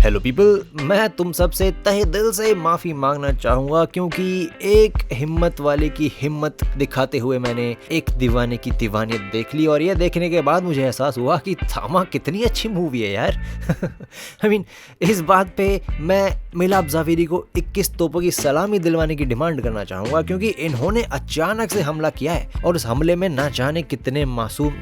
Hello people, मैं तुम सबसे तहे दिल से माफ़ी मांगना चाहूँगा क्योंकि एक हिम्मत वाले की हिम्मत दिखाते हुए मैंने एक दीवाने की दीवानियत देख ली और यह देखने के बाद मुझे एहसास हुआ कि थामा कितनी अच्छी मूवी है यार। आई मीन इस बात पे मैं मिलाप जावेरी को 21 तोपों की सलामी दिलवाने की डिमांड करना चाहूँगा क्योंकि इन्होंने अचानक से हमला किया है और उस हमले में ना जाने कितने मासूम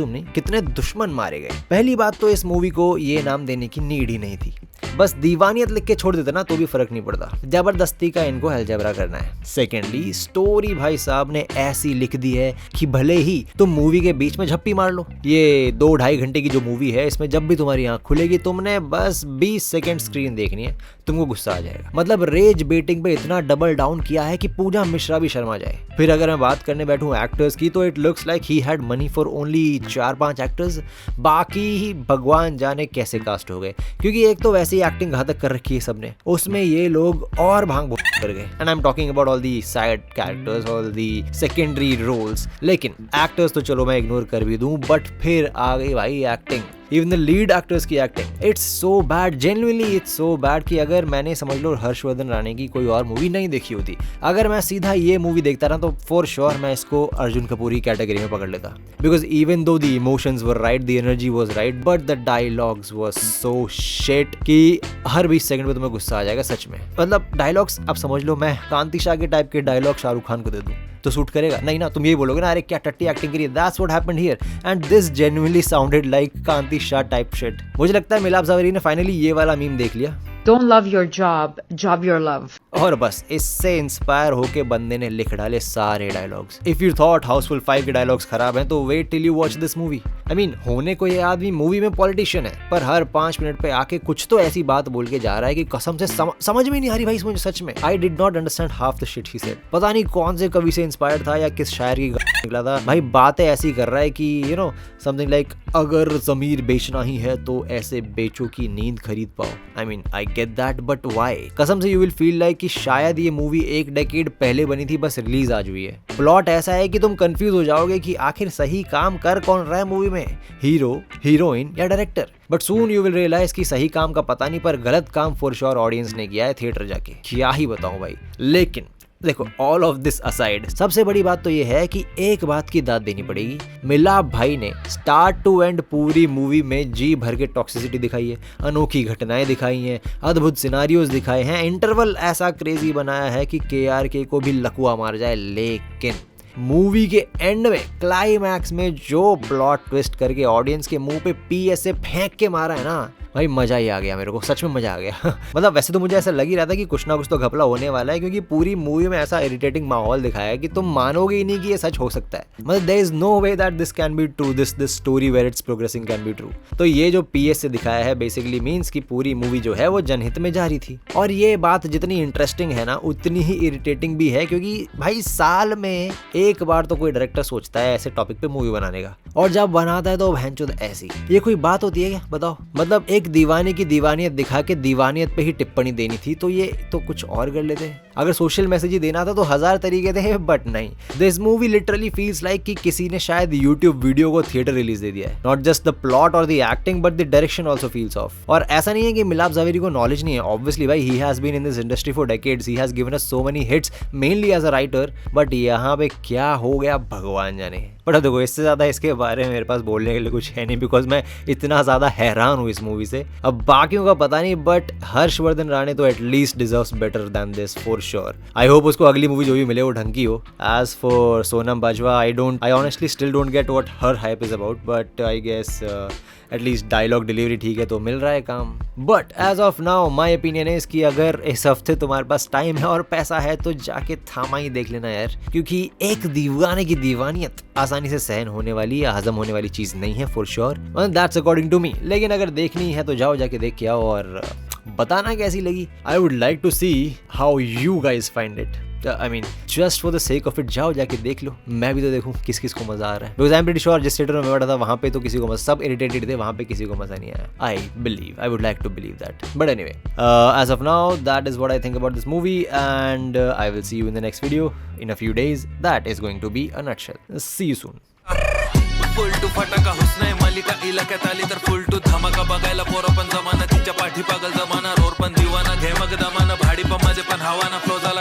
नहीं कितने दुश्मन मारे गए। पहली बात तो इस मूवी को ये नाम देने की नीड ही नहीं थी, बस दीवानियत लिख के छोड़ देते ना तो भी फर्क नहीं पड़ता, जबरदस्ती का इनको अलजबरा करना है। सेकेंडली स्टोरी भाई साहब ने ऐसी लिख दी है कि भले ही तुम मूवी के बीच में झप्पी मार लो। ये 2-2.5 घंटे की जो मूवी है इसमें जब भी तुम्हारी आंख खुलेगी तुमने बस 20 सेकंड स्क्रीन देखनी है, तुमको गुस्सा आ जाएगा। मतलब रेज बेटिंग पे इतना डबल डाउन किया है कि पूजा मिश्रा भी शर्मा जाए। फिर अगर मैं बात करने बैठूं एक्टर्स की तो it looks like he had money for only 4-5 actors, बाकी ही भगवान जाने कैसे कास्ट हो गए क्योंकि एक तो वैसे ही एक्टिंग घातक कर रखी है सबने, उसमें ये लोग और भांग कर गए। And I am talking about all the side characters, all the secondary roles. लेकिन एक्टर्स तो चलो मैं इग्नोर कर भी दूं, बट फिर आ गई भाई acting, even the lead actors की acting. It's so bad, genuinely it's so bad कि अगर मैंने समझ लो हर्षवर्धन राणे की कोई और मूवी नहीं देखी होती, अगर मैं सीधा ये मूवी देखता ना तो फॉर श्योर मैं इसको अर्जुन कपूर की कैटेगरी में पकड़ लेता। Because even though the emotions were right, the energy was right, but the dialogues was so shit कि हर 20 सेकंड पे तुम्हें गुस्सा आ जाएगा सच में। मतलब डायलॉग्स आप समझ लो मैं कांति शाह के टाइप के डायलॉग शाहरुख खान को दे दूं तो सूट करेगा? नहीं ना, तुम यही बोलोगे ना अरे क्या टट्टी एक्टिंग करी है। That's what happened here and this genuinely sounded like Kanti Shah type shit. मुझे लगता है मिलाप जावेरी ने फाइनली ये वाला मीम देख लिया, Don't love your job, job your love. और बस इससे इंस्पायर होके बंदे ने लिख डाले सारे dialogues. If you thought Housefull 5 के डायलॉग्स खराब हैं तो wait till you watch this movie. I mean होने को ये आदमी मूवी में पॉलिटिशियन है पर हर 5 मिनट पे आके कुछ तो ऐसी बात बोल के जा रहा है कि कसम से समझ में नहीं आ रही भाई इसमें सच में। I did not understand half the shit he said. पता नहीं कौन से कवि से इंस्पायर्ड था या किस शायर की निकला था भाई। बातें ऐसी कर रहा है कि यू नो समथिंग लाइक अगर जमीर बेचना ही है तो ऐसे बेचो की नींद खरीद पाओ। I mean I get that but why? कसम से यू विल फील लाइक कि शायद ये मूवी 1 डेकेड पहले बनी थी, बस रिलीज आज हुई है। प्लॉट ऐसा है कि तुम कंफ्यूज हो जाओगे कि आखिर सही काम कर कौन रहा है मूवी में, हीरो, हीरोइन या director. But soon you will realise कि सही काम का पता नहीं पर गलत काम फॉर श्योर ऑडियंस ने किया है थिएटर जाके। क्या ही बताऊं भाई। लेकिन देखो ऑल ऑफ दिस असाइड सबसे बड़ी बात तो ये है कि एक बात की दाद देनी पड़ेगी, मिलाप भाई ने स्टार्ट टू एंड पूरी मूवी में जी भर के टॉक्सिसिटी दिखाई है, अनोखी घटनाएं दिखाई हैं, अद्भुत सिनारियोज दिखाए हैं, इंटरवल ऐसा क्रेजी बनाया है कि KRK को भी लकवा मार जाए। लेकिन मूवी के एंड में क्लाइमैक्स में जो प्लॉट ट्विस्ट करके ऑडियंस के मुंह पे PSA फेंक के मारा है ना भाई, मजा ही आ गया मेरे को, सच में मजा आ गया। मतलब वैसे तो मुझे ऐसा लग ही रहा था कि कुछ ना कुछ तो घपला होने वाला है क्योंकि पूरी मूवी में ऐसा इरिटेटिंग माहौल दिखाया है कि तुम मानोगे ही नहीं कि ये सच हो सकता है। मतलब there is no way that this can be true, this story where it's progressing can be true. तो ये जो PSA दिखाया है बेसिकली मीन्स कि पूरी मूवी जो है वो जनहित में जारी थी। और ये बात जितनी इंटरेस्टिंग है ना उतनी ही इरिटेटिंग भी है क्योंकि भाई साल में एक बार तो कोई डायरेक्टर सोचता है ऐसे टॉपिक पे मूवी बनाने का, और जब बनाता है तो भैंचोद ऐसी। ये कोई बात होती है क्या बताओ? मतलब एक दीवाने की दीवानियत दिखा के दीवानियत पे ही टिप्पणी देनी थी तो ये तो कुछ और कर लेते। अगर सोशल मैसेज ही देना था तो 1000 तरीके थे, बट नहीं। This movie literally feels like कि किसी ने शायद यूट्यूब वीडियो को थिएटर रिलीज दे दिया है। नॉट जस्ट द प्लॉट और the acting but the direction also feels of. और ऐसा नहीं है कि मिलाप जावेरी को नॉलेज नहीं है, ऑब्वियसली भाई he has been in this industry for decades, he has given us so many hits mainly as a writer, but यहाँ पे क्या हो गया भगवान जाने। बट अब देखो इससे ज्यादा इसके बारे में मेरे पास बोलने के लिए कुछ है नहीं बिकॉज मैं इतना ज्यादा हैरान हूँ इस मूवी से। अब बाकियों का पता नहीं बट हर्षवर्धन राणे तो at least deserves better than this for sure. I hope उसको अगली मूवी जो भी मिले वो ढंग की हो। As for Sonam Bajwa I honestly still don't get what her hype is about, but I guess at least dialogue delivery ठीक है तो मिल रहा है काम। But as of now my opinion है कि अगर इस हफ्ते तुम्हारे पास टाइम है और पैसा है तो जाके थामा ही देख लेना यार, क्योंकि एक दीवाने की दीवानियत आसानी से सहन होने वाली या हजम होने वाली चीज नहीं है for sure, that's according to me. लेकिन अगर देखनी है तो जाओ जाके देख के आओ और बताना कैसी लगी। I would like to see how you guys find it. I mean just for the sake of it जाओ जाके देख लो, मैं भी तो देखूं किस किस को मजा आ रहा है। Because I am pretty sure जिस थिएटर में मैं बैठा था वहां पे तो किसी को मजा, सब इरिटेटेड थे, वहां पे किसी को मजा नहीं आया। I would like to believe that, but anyway as of now that is what I think about this movie and I will see you in the next video in a few days. That is going to be a nutshell. See you soon. Full to फटाका हुस्न मालिका इलाक्यात आली तर full to धमाका बघायला पोरं पण जमाना तिच्या पाठी पागल जमा हवा ना फ्लो झाला